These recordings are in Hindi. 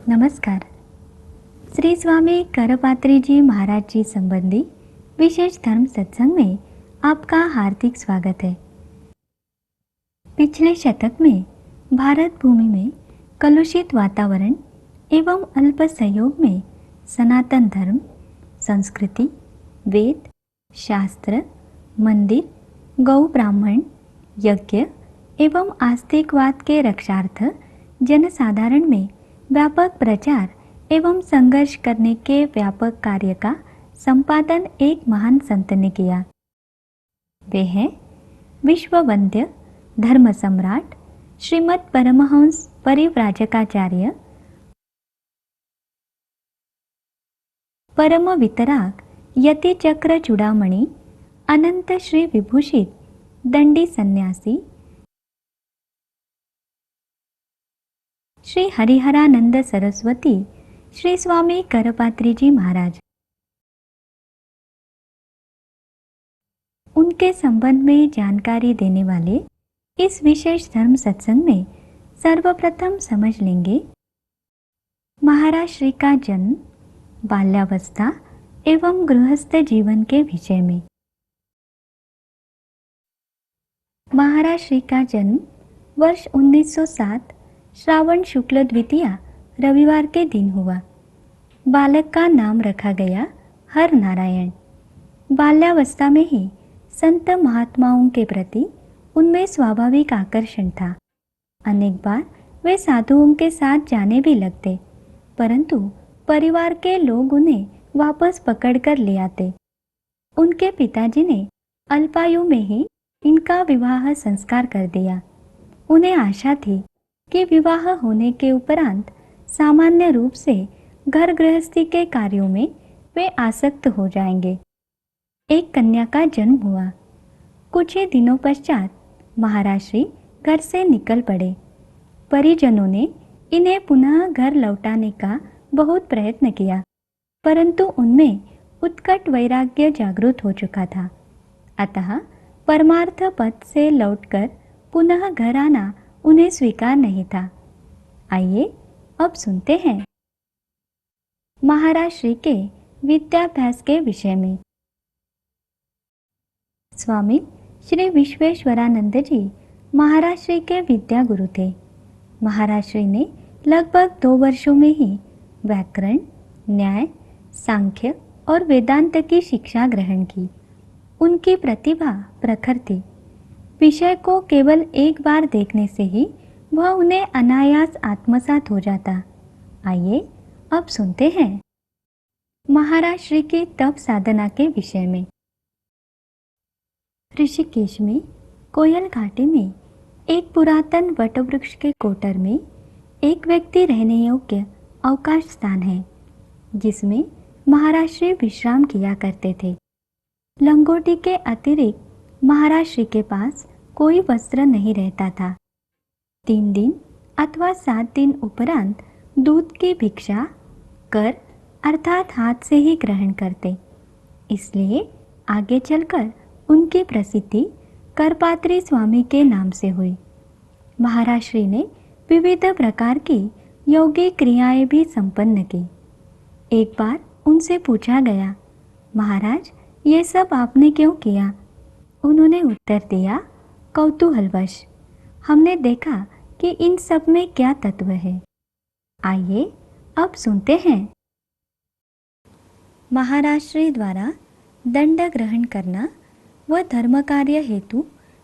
नमस्कार। श्री स्वामी करपात्री जी महाराज जी संबंधी विशेष धर्म सत्संग में आपका हार्दिक स्वागत है। पिछले शतक में भारत भूमि में कलुषित वातावरण एवं अल्प सहयोग में सनातन धर्म, संस्कृति, वेद, शास्त्र, मंदिर, गौ ब्राह्मण, यज्ञ एवं आस्तिकवाद के रक्षार्थ जनसाधारण में व्यापक प्रचार एवं संघर्ष करने के व्यापक कार्य का संपादन एक महान संत ने किया। वे हैं विश्ववंद्य धर्म सम्राट श्रीमद् परमहंस परिव्राजकाचार्य परम वितराग यति चक्र चूड़ामणि अनंत श्री विभूषित दंडी सन्यासी श्री हरिहरानंद सरस्वती श्री स्वामी करपात्री जी महाराज। उनके संबंध में जानकारी देने वाले इस विशेष धर्म सत्संग में सर्वप्रथम समझ लेंगे महाराज श्री का जन्म, बाल्यावस्था एवं गृहस्थ जीवन के विषय में। महाराज श्री का जन्म वर्ष 1907 श्रावण शुक्ल द्वितीया रविवार के दिन हुआ। बालक का नाम रखा गया हर नारायण। बाल्यावस्था में ही संत महात्माओं के प्रति उनमें स्वाभाविक आकर्षण था। अनेक बार वे साधुओं के साथ जाने भी लगते, परंतु परिवार के लोग उन्हें वापस पकड़कर ले आते। उनके पिताजी ने अल्पायु में ही इनका विवाह संस्कार कर दिया। उन्हें आशा थी कि विवाह होने के उपरांत सामान्य रूप से घर गृहस्थी के कार्यों में वे आसक्त हो जाएंगे। एक कन्या का जन्म हुआ। कुछ ही दिनों पश्चात महाराज श्री घर से निकल पड़े। परिजनों ने इन्हें पुनः घर लौटाने का बहुत प्रयत्न किया, परंतु उनमें उत्कट वैराग्य जागृत हो चुका था। अतः परमार्थ पथ से लौटकर पुनः घर आना उन्हें स्वीकार नहीं था। आइए अब सुनते हैं महाराज श्री के विद्याभ्यास के विषय में। स्वामी श्री विश्वेश्वरानंद जी महाराज श्री के विद्या गुरु थे। महाराज श्री ने लगभग 2 वर्षों में ही व्याकरण, न्याय, सांख्य और वेदांत की शिक्षा ग्रहण की। उनकी प्रतिभा प्रखर थी। विषय को केवल एक बार देखने से ही वह उन्हें अनायास आत्मसात हो जाता। आइए अब सुनते हैं महाराज श्री की तप साधना के विषय में। ऋषिकेश में कोयल घाटी में एक पुरातन वटवृक्ष के कोटर में एक व्यक्ति रहने योग्य अवकाश स्थान है, जिसमें महाराज श्री विश्राम किया करते थे। लंगोटी के अतिरिक्त महाराज श्री के पास कोई वस्त्र नहीं रहता था। 3 दिन अथवा 7 दिन उपरांत दूध की भिक्षा कर अर्थात हाथ से ही ग्रहण करते। इसलिए आगे चलकर उनकी प्रसिद्धि करपात्री स्वामी के नाम से हुई। महाराज श्री ने विविध प्रकार की योगिक क्रियाएं भी संपन्न की। एक बार उनसे पूछा गया, महाराज ये सब आपने क्यों किया? उन्होंने उत्तर दिया, कौतूहलवश। हमने देखा कि इन सब में क्या तत्व है। आइए अब सुनते हैं महाराज श्री द्वारा दंड ग्रहण करना व धर्म कार्य हेतु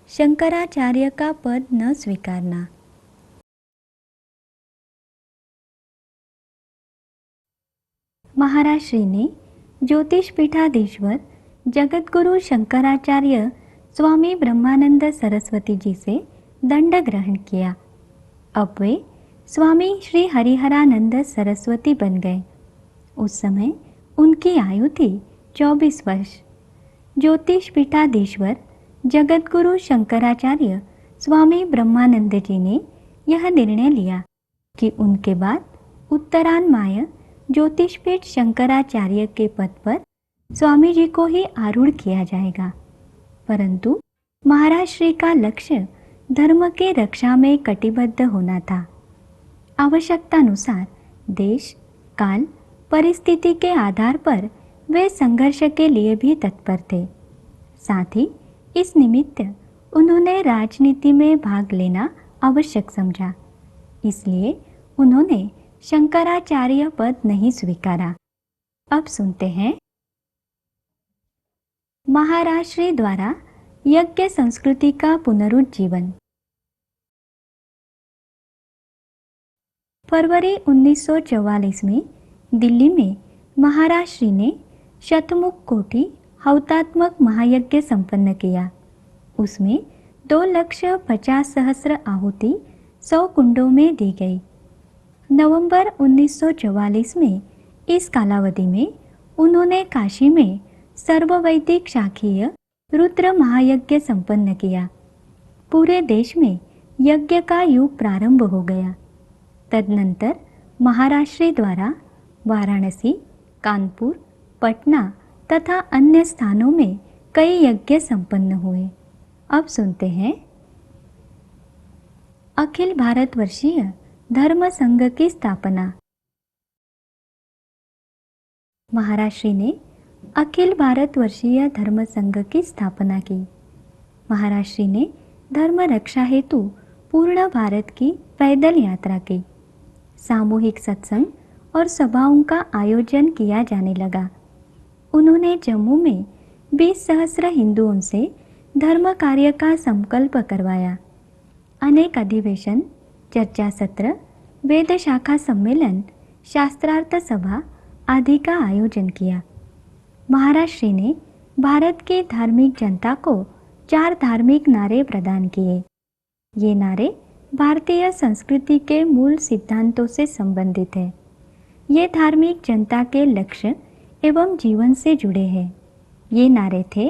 शंकराचार्य का पद न स्वीकारना। महाराज श्री ने ज्योतिष पीठाधीश्वर जगतगुरु शंकराचार्य स्वामी ब्रह्मानंद सरस्वती जी से दंड ग्रहण किया। अब वे स्वामी श्री हरिहरानंद सरस्वती बन गए। उस समय उनकी आयु थी 24 वर्ष। ज्योतिष पीठाधीश्वर जगतगुरु शंकराचार्य स्वामी ब्रह्मानंद जी ने यह निर्णय लिया कि उनके बाद उत्तरान्माय ज्योतिषपीठ शंकराचार्य के पद पर स्वामी जी को ही आरूढ़ किया जाएगा। परंतु महाराज श्री का लक्ष्य धर्म के रक्षा में कटिबद्ध होना था। आवश्यकतानुसार देश, काल, परिस्थिति के आधार पर वे संघर्ष के लिए भी तत्पर थे। साथ ही इस निमित्त उन्होंने राजनीति में भाग लेना आवश्यक समझा। इसलिए उन्होंने शंकराचार्य पद नहीं स्वीकारा। अब सुनते हैं महाराष्ट्री द्वारा यज्ञ संस्कृति का पुनरुज्जीवन। फरवरी 1944 में दिल्ली में महाराष्ट्री ने शतमुख कोटि हौतात्मक महायज्ञ संपन्न किया। उसमें 2,50,000 आहुति 100 कुंडों में दी गई। नवंबर 1944 में इस कालावधि में उन्होंने काशी में सर्ववैदिक शाखीय रुद्र महायज्ञ संपन्न किया। पूरे देश में यज्ञ का युग प्रारंभ हो गया। तदनंतर महाराष्ट्री द्वारा वाराणसी, कानपुर, पटना तथा अन्य स्थानों में कई यज्ञ संपन्न हुए। अब सुनते हैं अखिल भारतवर्षीय धर्म संघ की स्थापना। महाराष्ट्री ने अखिल भारतवर्षीय धर्म संघ की स्थापना की। महाराष्ट्री ने धर्म रक्षा हेतु पूर्ण भारत की पैदल यात्रा की। सामूहिक सत्संग और सभाओं का आयोजन किया जाने लगा। उन्होंने जम्मू में 20,000 हिंदुओं से धर्म कार्य का संकल्प करवाया। अनेक अधिवेशन, चर्चा सत्र, वेद शाखा सम्मेलन, शास्त्रार्थ सभा आदि का आयोजन किया। महाराष्ट्री ने भारत की धार्मिक जनता को 4 धार्मिक नारे प्रदान किए। ये नारे भारतीय संस्कृति के मूल सिद्धांतों से संबंधित है। ये धार्मिक जनता के लक्ष्य एवं जीवन से जुड़े हैं। ये नारे थे: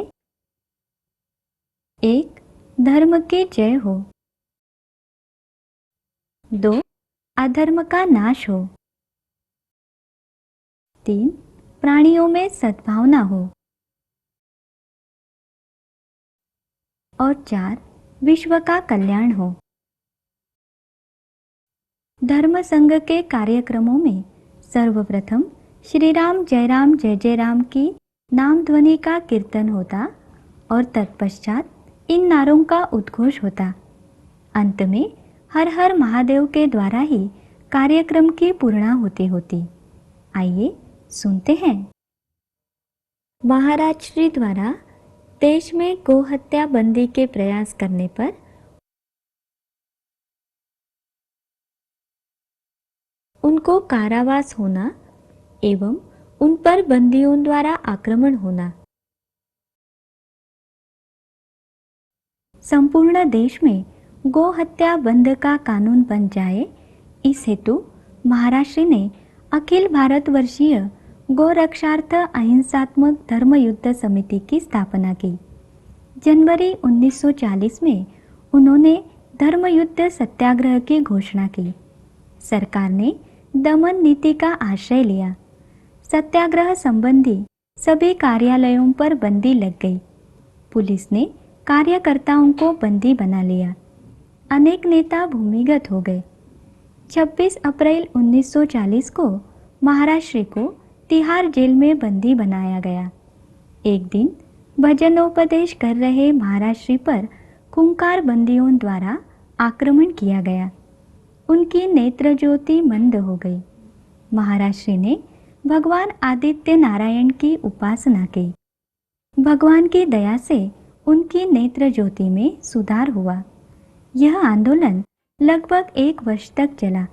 1. धर्म की जय हो। 2. अधर्म का नाश हो। 3. प्राणियों में सद्भावना हो। और 4. विश्व का कल्याण हो। धर्म संघ के कार्यक्रमों में सर्वप्रथम श्री राम जय राम की नाम ध्वनि का कीर्तन होता और तत्पश्चात इन नारों का उद्घोष होता। अंत में हर हर महादेव के द्वारा ही कार्यक्रम की पूर्णाहुति होती। आइए सुनते हैं। महाराष्ट्री द्वारा देश में गोहत्या बंदी के प्रयास करने पर उनको कारावास होना एवं उन पर बंदियों द्वारा आक्रमण होना। संपूर्ण देश में गो हत्या बंद का कानून बन जाए, इस हेतु महाराष्ट्र ने अखिल भारतवर्षीय गो रक्षार्थ अहिंसात्मक धर्म युद्ध समिति की स्थापना की। जनवरी 1940 में उन्होंने धर्म युद्ध सत्याग्रह की घोषणा की। सरकार ने दमन नीति का आश्रय लिया। सत्याग्रह संबंधी सभी कार्यालयों पर बंदी लग गई। पुलिस ने कार्यकर्ताओं को बंदी बना लिया। अनेक नेता भूमिगत हो गए। 26 अप्रैल 1940 को महाराष्ट्र को तिहाड़ जेल में बंदी बनाया गया। एक दिन भजनोपदेश कर रहे महाराष्ट्री पर खूंखार बंदियों द्वारा आक्रमण किया गया। उनकी नेत्र ज्योति मंद हो गई। महाराष्ट्री ने भगवान आदित्य नारायण की उपासना की। भगवान की दया से उनकी नेत्र ज्योति में सुधार हुआ। यह आंदोलन लगभग 1 वर्ष तक चला।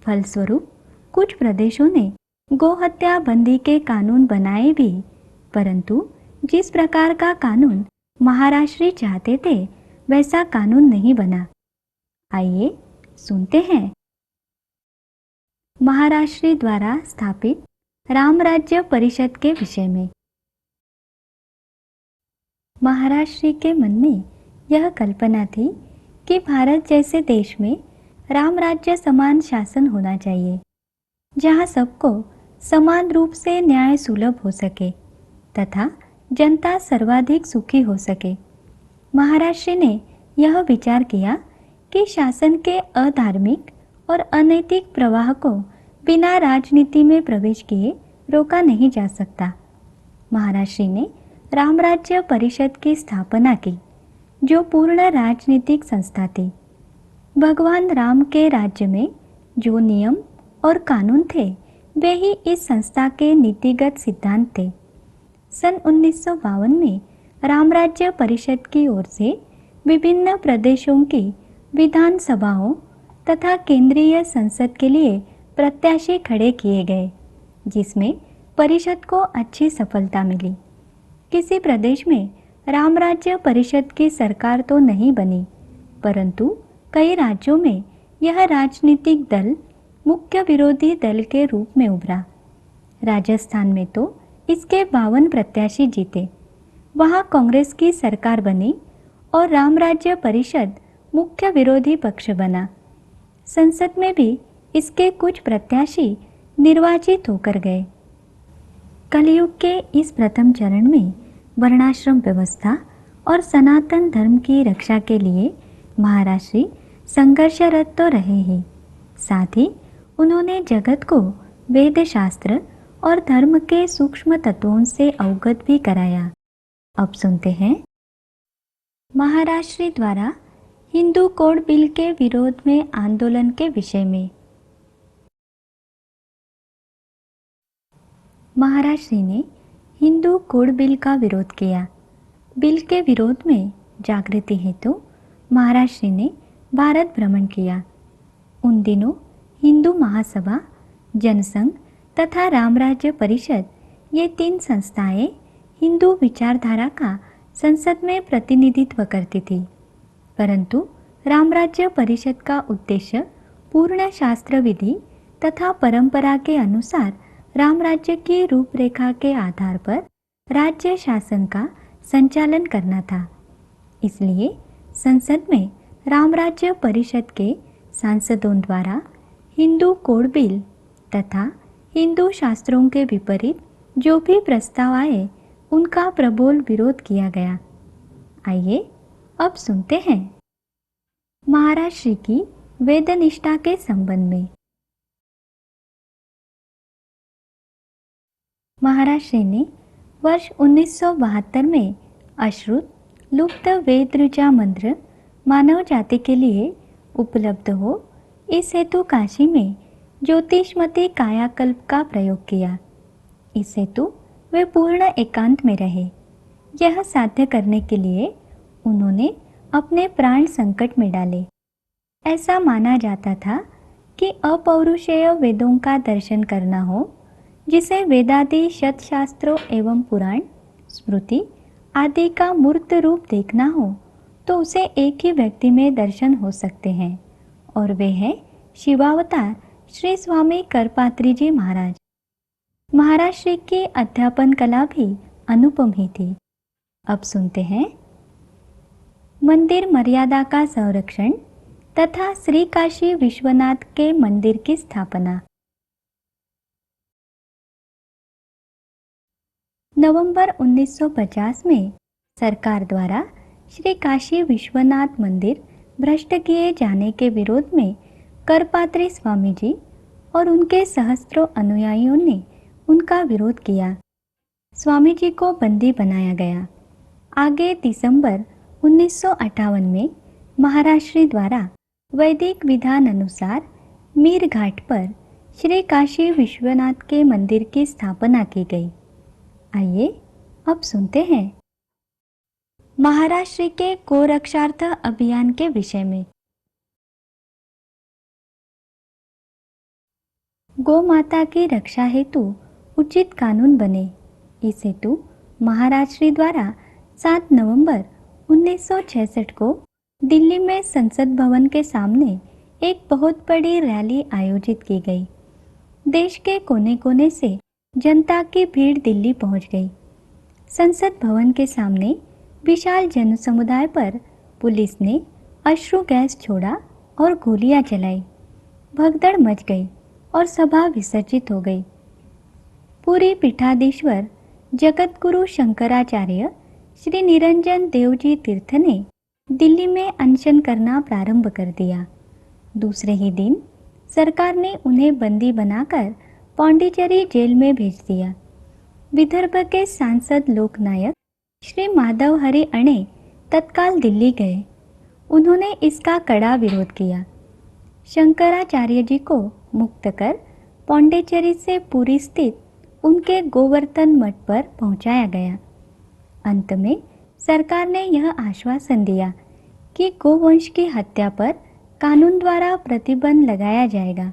फलस्वरूप कुछ प्रदेशों ने गोहत्या बंदी के कानून बनाए भी, परंतु जिस प्रकार का कानून महाराष्ट्री चाहते थे वैसा कानून नहीं बना। आइए सुनते हैं महाराष्ट्री द्वारा स्थापित राम राज्य परिषद के विषय में। महाराष्ट्री के मन में यह कल्पना थी कि भारत जैसे देश में राम राज्य समान शासन होना चाहिए, जहाँ सबको समान रूप से न्याय सुलभ हो सके तथा जनता सर्वाधिक सुखी हो सके। महाराष्ट्री ने यह विचार किया कि शासन के अधार्मिक और अनैतिक प्रवाह को बिना राजनीति में प्रवेश किए रोका नहीं जा सकता। महाराज श्री ने राम राज्य परिषद की स्थापना की, जो पूर्ण राजनीतिक संस्था थी। भगवान राम के राज्य में जो नियम और कानून थे, वे ही इस संस्था के नीतिगत सिद्धांत थे। सन 1952 में राम राज्य परिषद की ओर से विभिन्न प्रदेशों की विधानसभाओं तथा केंद्रीय संसद के लिए प्रत्याशी खड़े किए गए, जिसमें परिषद को अच्छी सफलता मिली। किसी प्रदेश में राम राज्य परिषद की सरकार तो नहीं बनी, परंतु कई राज्यों में यह राजनीतिक दल मुख्य विरोधी दल के रूप में उभरा। राजस्थान में तो इसके 52 प्रत्याशी जीते। वहाँ कांग्रेस की सरकार बनी और राम राज्य परिषद मुख्य विरोधी पक्ष बना। संसद में भी इसके कुछ प्रत्याशी निर्वाचित होकर गए। कलयुग के इस प्रथम चरण में वर्णाश्रम व्यवस्था और सनातन धर्म की रक्षा के लिए महाराज श्री संघर्षरत तो रहे ही, साथ ही उन्होंने जगत को वेद शास्त्र और धर्म के सूक्ष्म तत्वों से अवगत भी कराया। अब सुनते हैं महाराज श्री द्वारा हिंदू कोड बिल के विरोध में आंदोलन के विषय में। महाराज श्री ने हिंदू कोड बिल का विरोध किया। बिल के विरोध में जागृति हेतु महाराज श्री ने भारत भ्रमण किया। उन दिनों हिंदू महासभा, जनसंघ तथा रामराज्य परिषद, ये 3 संस्थाएं हिंदू विचारधारा का संसद में प्रतिनिधित्व करती थी। परंतु रामराज्य परिषद का उद्देश्य पूर्ण शास्त्र विधि तथा परंपरा के अनुसार रामराज्य की रूपरेखा के आधार पर राज्य शासन का संचालन करना था। इसलिए संसद में रामराज्य परिषद के सांसदों द्वारा हिंदू कोड बिल तथा हिंदू शास्त्रों के विपरीत जो भी प्रस्ताव आए, उनका प्रबल विरोध किया गया। आइए अब सुनते हैं महाराज श्री की वेदनिष्ठा के संबंध में। महाराज श्री ने वर्ष 1972 में अश्रुत लुप्त वेद ऋचा मंत्र मानव जाति के लिए उपलब्ध हो, इस हेतु काशी में ज्योतिषमती कायाकल्प का प्रयोग किया। इस हेतु वे पूर्ण एकांत में रहे। यह साध्य करने के लिए उन्होंने अपने प्राण संकट में डाले। ऐसा माना जाता था कि अपौरुषेय वेदों का दर्शन करना हो, जिसे वेदादि शतशास्त्रों एवं पुराण, स्मृति आदि का मूर्त रूप देखना हो, तो उसे एक ही व्यक्ति में दर्शन हो सकते हैं, और वे है शिवावतार श्री स्वामी करपात्री जी महाराज। महाराज श्री की अध्यापन कला भी अनुपम ही थी। अब सुनते हैं मंदिर मर्यादा का संरक्षण तथा श्री काशी विश्वनाथ के मंदिर की स्थापना। नवंबर 1950 में सरकार द्वारा श्री काशी विश्वनाथ मंदिर भ्रष्ट किए जाने के विरोध में करपात्री स्वामी जी और उनके सहस्त्रों अनुयायियों ने उनका विरोध किया। स्वामी जी को बंदी बनाया गया। आगे दिसंबर 1958 में महाराज श्री द्वारा वैदिक विधान अनुसार मीर घाट पर श्री काशी विश्वनाथ के मंदिर की स्थापना की गई। आइए अब सुनते हैं महाराज श्री के गोरक्षार्थ अभियान के विषय में। गौ माता की रक्षा हेतु उचित कानून बने, इस हेतु महाराज श्री द्वारा 7 नवंबर 1966 को दिल्ली में संसद भवन के सामने एक बहुत बड़ी रैली आयोजित की गई। देश के कोने कोने से जनता की भीड़ दिल्ली पहुंच गई। संसद भवन के सामने विशाल जनसमुदाय पर पुलिस ने अश्रु गैस छोड़ा और गोलियां चलाई। भगदड़ मच गई और सभा विसर्जित हो गई। पूरी पीठाधीश्वर जगतगुरु शंकराचार्य श्री निरंजन देवजी तीर्थ ने दिल्ली में अनशन करना प्रारंभ कर दिया। दूसरे ही दिन सरकार ने उन्हें बंदी बनाकर पौंडीचेरी जेल में भेज दिया। विदर्भ के सांसद लोकनायक श्री माधव हरि अणे तत्काल दिल्ली गए। उन्होंने इसका कड़ा विरोध किया। शंकराचार्य जी को मुक्त कर पौंडीचेरी से पुरी स्थित उनके गोवर्धन मठ पर पहुंचाया गया। अंत में सरकार ने यह आश्वासन दिया कि गोवंश की हत्या पर कानून द्वारा प्रतिबंध लगाया जाएगा।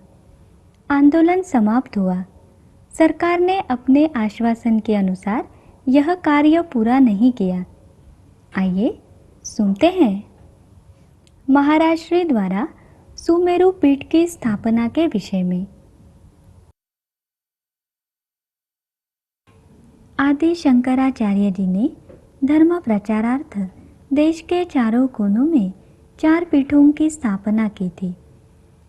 आंदोलन समाप्त हुआ। सरकार ने अपने आश्वासन के अनुसार यह कार्य पूरा नहीं किया। आइए सुनते हैं महाराज श्री द्वारा सुमेरु पीठ की स्थापना के विषय में। आदि शंकराचार्य जी ने धर्म प्रचारार्थ देश के चारों कोनों में 4 पीठों की स्थापना की थी,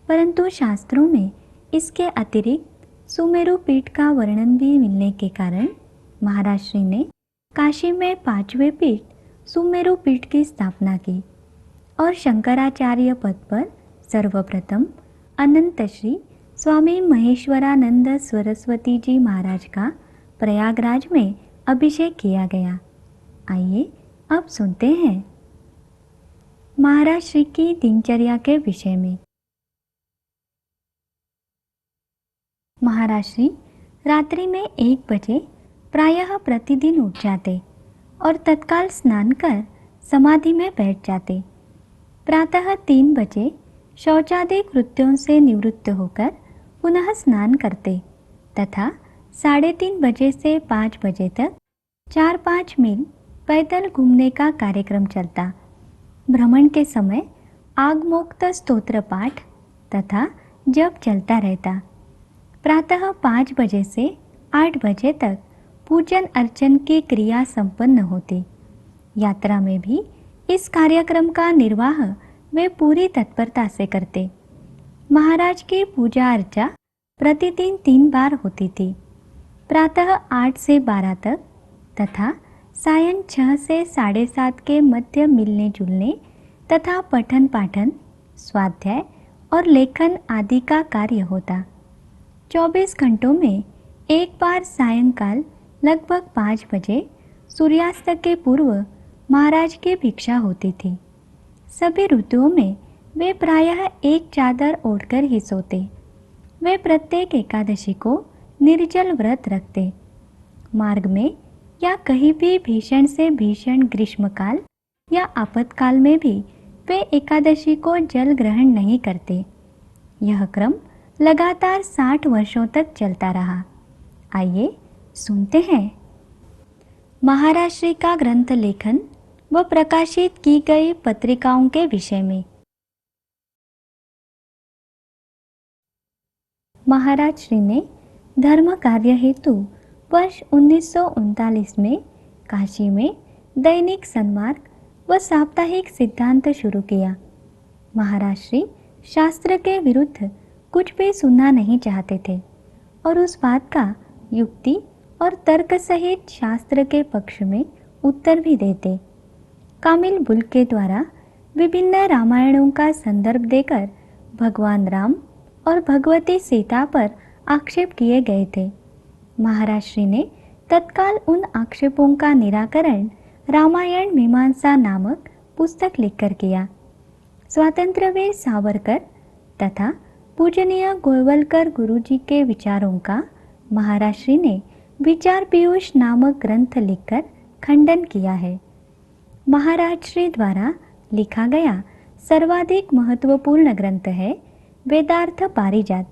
परंतु शास्त्रों में इसके अतिरिक्त सुमेरु पीठ का वर्णन भी मिलने के कारण महाराज श्री ने काशी में 5वें पीठ सुमेरु पीठ की स्थापना की और शंकराचार्य पद पर सर्वप्रथम अनंत श्री स्वामी महेश्वरानंद सरस्वती जी महाराज का प्रयागराज में अभिषेक किया गया। आइए अब सुनते हैं महाराज श्री की दिनचर्या के विषय में। महाराज श्री रात्रि में 1 बजे प्रायः प्रतिदिन उठ जाते और तत्काल स्नान कर समाधि में बैठ जाते। प्रातः 3 बजे शौचादि कृत्यों से निवृत्त होकर पुनः स्नान करते तथा 3:30 बजे से 5 बजे तक 4-5 मील पैदल घूमने का कार्यक्रम चलता। भ्रमण के समय आगमोक्त स्तोत्र पाठ तथा जप चलता रहता। प्रातः 5 बजे से 8 बजे तक पूजन अर्चन की क्रिया संपन्न होती। यात्रा में भी इस कार्यक्रम का निर्वाह वे पूरी तत्परता से करते। महाराज की पूजा अर्चा प्रतिदिन 3 बार होती थी, प्रातः 8 से 12 तक तथा सायं 6 से 7:30 के मध्य मिलने जुलने तथा पठन पाठन, स्वाध्याय और लेखन आदि का कार्य होता। 24 घंटों में एक बार सायंकाल लगभग 5 बजे सूर्यास्त के पूर्व महाराज की भिक्षा होती थी। सभी ऋतुओं में वे प्रायः एक चादर ओढ़कर ही सोते। वे प्रत्येक एकादशी को निर्जल व्रत रखते। मार्ग में या कहीं भी भीषण से भीषण ग्रीष्मकाल या आपातकाल में भी वे एकादशी को जल ग्रहण नहीं करते। यह क्रम लगातार 60 वर्षों तक चलता रहा। आइए सुनते हैं महाराज श्री का ग्रंथ लेखन व प्रकाशित की गई पत्रिकाओं के विषय में। महाराज श्री ने धर्म कार्य हेतु वर्ष 1939 में काशी में दैनिक सन्मार्ग व साप्ताहिक सिद्धांत शुरू किया। महाराज श्री शास्त्र के विरुद्ध कुछ भी सुनना नहीं चाहते थे और उस बात का युक्ति और तर्क सहित शास्त्र के पक्ष में उत्तर भी देते। कामिल बुल के द्वारा विभिन्न रामायणों का संदर्भ देकर भगवान राम और भगवती सीता पर आक्षेप किए गए थे। महाराज श्री ने तत्काल उन आक्षेपों का निराकरण रामायण मीमांसा नामक पुस्तक लिखकर किया। स्वातंत्र्यवीर सावरकर तथा पूजनीय गोवलकर गुरुजी के विचारों का महाराज श्री ने विचार पीयूष नामक ग्रंथ लिखकर खंडन किया है। महाराज श्री द्वारा लिखा गया सर्वाधिक महत्वपूर्ण ग्रंथ है वेदार्थ पारिजात।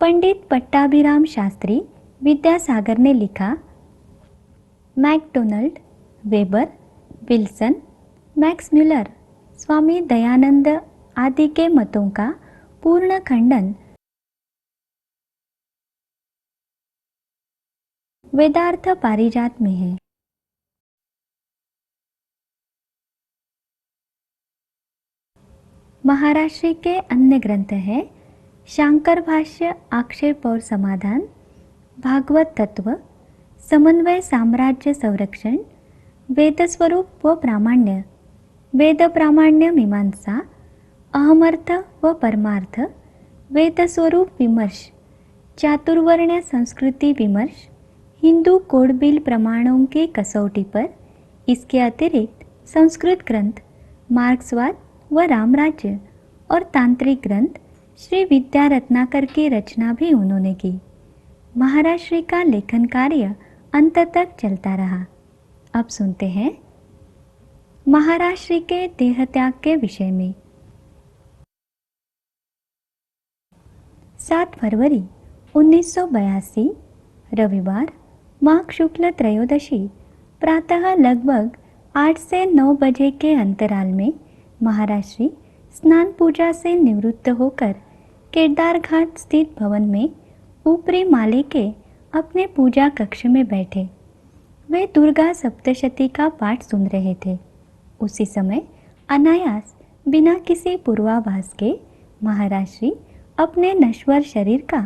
पंडित पट्टाभिराम शास्त्री विद्यासागर ने लिखा। MacDonald, Weber, Wilson, Max Muller, Swami Dayanand आदि के मतों का पूर्ण खंडन वेदार्थ पारिजात में है। महाराज श्री के अन्य ग्रंथ है शांकर भाष्य, आक्षेप और समाधान, भागवत तत्व, समन्वय साम्राज्य संरक्षण, वेद स्वरूप व प्रामाण्य, वेद प्रामाण्य मीमांसा, अहमर्थ व परमार्थ, वेद स्वरूप विमर्श, चातुर्वर्ण संस्कृति विमर्श, हिंदू कोड बिल प्रमाणों की कसौटी पर, इसके अतिरिक्त संस्कृत ग्रंथ मार्क्सवाद व रामराज्य और तांत्रिक ग्रंथ श्री विद्या रत्नाकर की रचना भी उन्होंने की। महाराज श्री का लेखन कार्य अंत तक चलता रहा। अब सुनते हैं महाराज श्री के देह त्याग के विषय में। 7 फरवरी 1982 रविवार माघ शुक्ल त्रयोदशी प्रातः लगभग 8 से 9 बजे के अंतराल में महाराज श्री स्नान पूजा से निवृत्त होकर केदार घाट स्थित भवन में ऊपरी माले के अपने पूजा कक्ष में बैठे। वे दुर्गा सप्तशती का पाठ सुन रहे थे। उसी समय अनायास बिना किसी पूर्वाभास के महाराज श्री अपने नश्वर शरीर का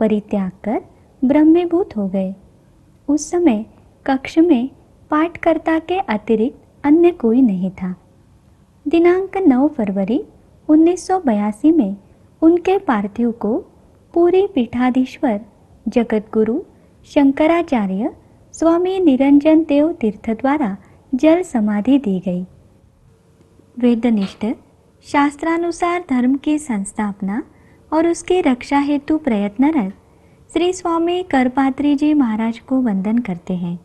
परित्याग कर ब्रह्मीभूत हो गए। उस समय कक्ष में पाठकर्ता के अतिरिक्त अन्य कोई नहीं था। दिनांक 9 फरवरी 1982 में उनके पार्थिव को पूरी पीठाधीश्वर जगतगुरु शंकराचार्य स्वामी निरंजन देव तीर्थ द्वारा जल समाधि दी गई। वेदनिष्ठ शास्त्रानुसार धर्म की संस्थापना और उसकी रक्षा हेतु प्रयत्नरत श्री स्वामी करपात्री जी महाराज को वंदन करते हैं।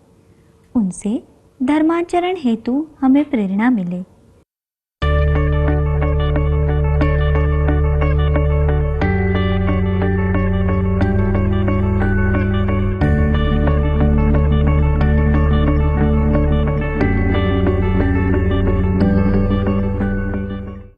उनसे धर्माचरण हेतु हमें प्रेरणा मिले।